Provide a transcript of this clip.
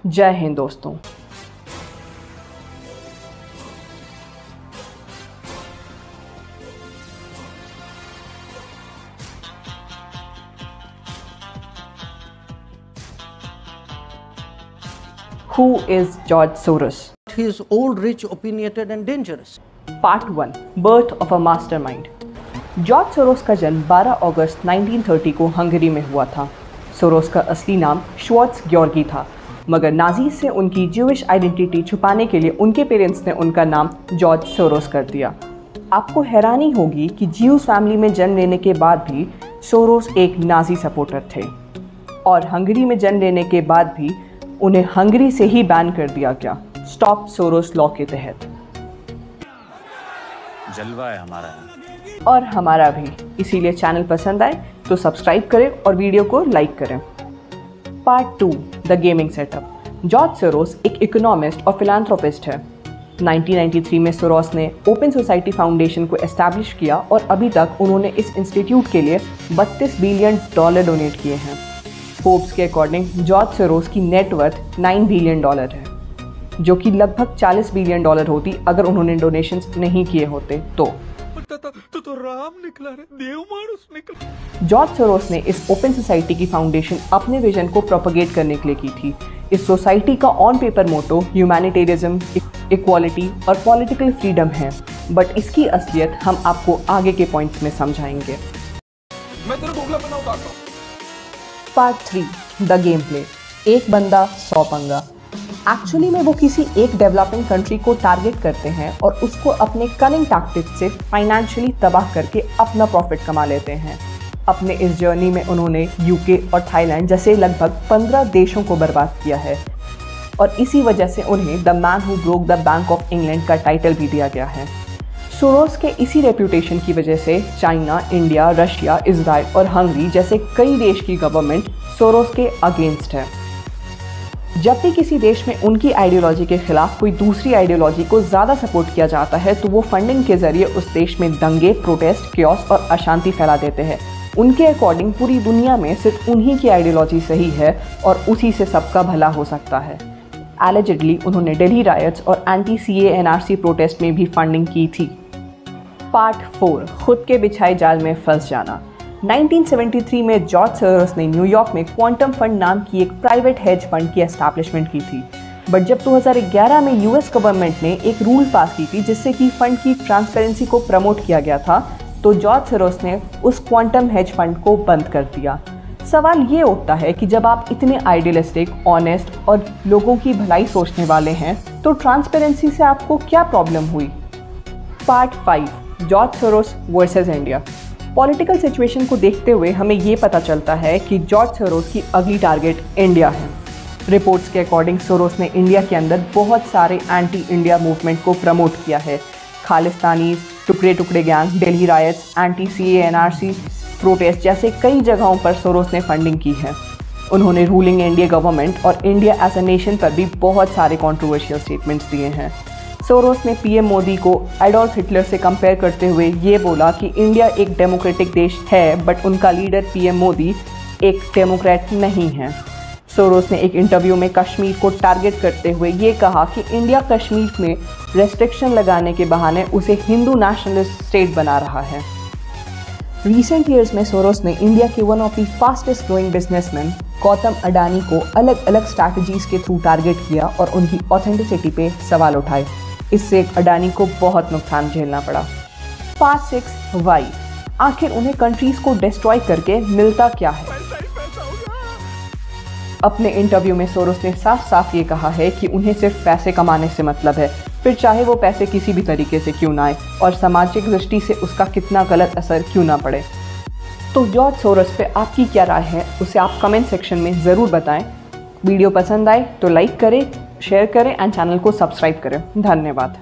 जय हिंद दोस्तों। Who is George Soros? He is old, rich, opinionated and dangerous. Part 1. Birth of a Mastermind. George Soros का जन्म 12 अगस्त 1930 को Hungary में हुआ था। सोरोस का असली नाम श्वार्ट्ज ग्योर्गी था, मगर नाजी से उनकी ज्यूइश आइडेंटिटी छुपाने के लिए उनके पेरेंट्स ने उनका नाम जॉर्ज सोरोस कर दिया। आपको हैरानी होगी कि ज्यूस फैमिली में जन्म लेने के बाद भी सोरोस एक नाजी सपोर्टर थे और हंगरी में जन्म लेने के बाद भी उन्हें हंगरी से ही बैन कर दिया गया, स्टॉप सोरोस लॉ के तहत। जलवा है हमारा और हमारा भी। इसीलिए चैनल पसंद आए तो सब्सक्राइब करें और वीडियो को लाइक करें। Part 2, the gaming setup. George Soros एक इकोनॉमिस्ट और फिलैंथ्रोपिस्ट है। 1993 में सोरोस ने ओपन सोसाइटी फाउंडेशन को एस्टैब्लिश किया और अभी तक उन्होंने इस इंस्टीट्यूट के लिए $32 बिलियन डोनेट किए हैं। फोर्ब्स के अकॉर्डिंग जॉर्ज सोरोस की नेटवर्थ $9 बिलियन है, जो कि लगभग $40 बिलियन होती अगर उन्होंने डोनेशंस नहीं किए होते तो राम निकला रे, देव मानुस निकला। जॉर्ज सोरोस ने इस ओपन सोसाइटी की फाउंडेशन अपने विजन को प्रोपेगेट करने के लिए की थी। इस सोसाइटी का ऑन पेपर मोटो ह्यूमैनिटेरिज्म, इक्वालिटी और पॉलिटिकल फ्रीडम है, बट इसकी असलियत हम आपको आगे के पॉइंट्स में समझाएंगे। मैं तेरे ढोकला बनाऊंगा। Part 3, the game play. एक बंदा 100 पंगा। एक्चुअली में वो किसी एक डेवलपिंग कंट्री को टारगेट करते हैं और उसको अपने कनिंग टैक्टिक्स से फाइनेंशियली तबाह करके अपना प्रॉफिट कमा लेते हैं। अपने इस जर्नी में उन्होंने यूके और थाईलैंड जैसे लगभग 15 देशों को बर्बाद किया है और इसी वजह से उन्हें the man who broke the bank of England का टाइटल भी दिया गया है। सोरोस के इसी रेप्यूटेशन की वजह से चाइना, इंडिया, रशिया, इजराइल और हंगरी जैसे कई देश की गवर्नमेंट सोरोस के अगेंस्ट है। जब भी किसी देश में उनकी आइडियोलॉजी के खिलाफ कोई दूसरी आइडियोलॉजी को ज़्यादा सपोर्ट किया जाता है तो वो फंडिंग के जरिए उस देश में दंगे, प्रोटेस्ट, क्योस और अशांति फैला देते हैं। उनके अकॉर्डिंग पूरी दुनिया में सिर्फ उन्हीं की आइडियोलॉजी सही है और उसी से सबका भला हो सकता है। एलिजिडली उन्होंने दिल्ली रायट्स और एंटी CA/NRC प्रोटेस्ट में भी फंडिंग की थी। पार्ट 4, खुद के बिछाए जाल में फंस जाना। 1973 में जॉर्ज सोरोस ने न्यूयॉर्क में क्वांटम फंड नाम की एक प्राइवेट हेज फंड की एस्टैब्लिशमेंट की थी, बट जब 2011 में यूएस गवर्नमेंट ने एक रूल पास की थी जिससे कि फंड की ट्रांसपेरेंसी को प्रमोट किया गया था, तो जॉर्ज सोरोस ने उस क्वांटम हेज फंड को बंद कर दिया। सवाल ये उठता है कि जब आप इतने आइडियलिस्टिक, ऑनेस्ट और लोगों की भलाई सोचने वाले हैं तो ट्रांसपेरेंसी से आपको क्या प्रॉब्लम हुई। Part 5, George Soros versus India. Political situation को देखते हुए हमें ये पता चलता है कि जॉर्ज सोरोस की अगली टारगेट इंडिया है। रिपोर्ट्स के अकॉर्डिंग सोरोस ने इंडिया के अंदर बहुत सारे एंटी इंडिया मूवमेंट को प्रमोट किया है। खालिस्तानी, टुकड़े टुकड़े gang, Delhi riots, anti CA/NRC protest जैसे कई जगहों पर सोरोस ने फंडिंग की है। उन्होंने रूलिंग इंडिया गवर्नमेंट और इंडिया एज अ नेशन पर भी बहुत सारे कॉन्ट्रोवर्शियल स्टेटमेंट्स दिए हैं। सोरोस ने PM मोदी को एडोल्फ हिटलर से कंपेयर करते हुए ये बोला कि इंडिया एक डेमोक्रेटिक देश है, बट उनका लीडर PM मोदी एक डेमोक्रेट नहीं है। सोरोस ने एक इंटरव्यू में कश्मीर को टारगेट करते हुए ये कहा कि इंडिया कश्मीर में रेस्ट्रिक्शन लगाने के बहाने उसे हिंदू नेशनलिस्ट स्टेट बना रहा है। रिसेंट ईयर्स में सोरोस ने इंडिया के one of the fastest growing businessman Gautam Adani को अलग अलग स्ट्रैटेजीज के थ्रू टारगेट किया और उनकी ऑथेंटिसिटी पे सवाल उठाए। इससे अडानी को बहुत नुकसान झेलना पड़ा। Part 6, why. आखिर उन्हें कंट्रीज को डिस्ट्रॉय करके मिलता क्या है। अपने इंटरव्यू में सोरोस ने साफ साफ ये कहा है कि उन्हें सिर्फ पैसे कमाने से मतलब है, फिर चाहे वो पैसे किसी भी तरीके से क्यों ना आए और सामाजिक दृष्टि से उसका कितना गलत असर क्यों ना पड़े। तो जॉर्ज सोरोस पे आपकी क्या राय है उसे आप कमेंट सेक्शन में ज़रूर बताएं। वीडियो पसंद आए तो लाइक करें, शेयर करें एंड चैनल को सब्सक्राइब करें। धन्यवाद।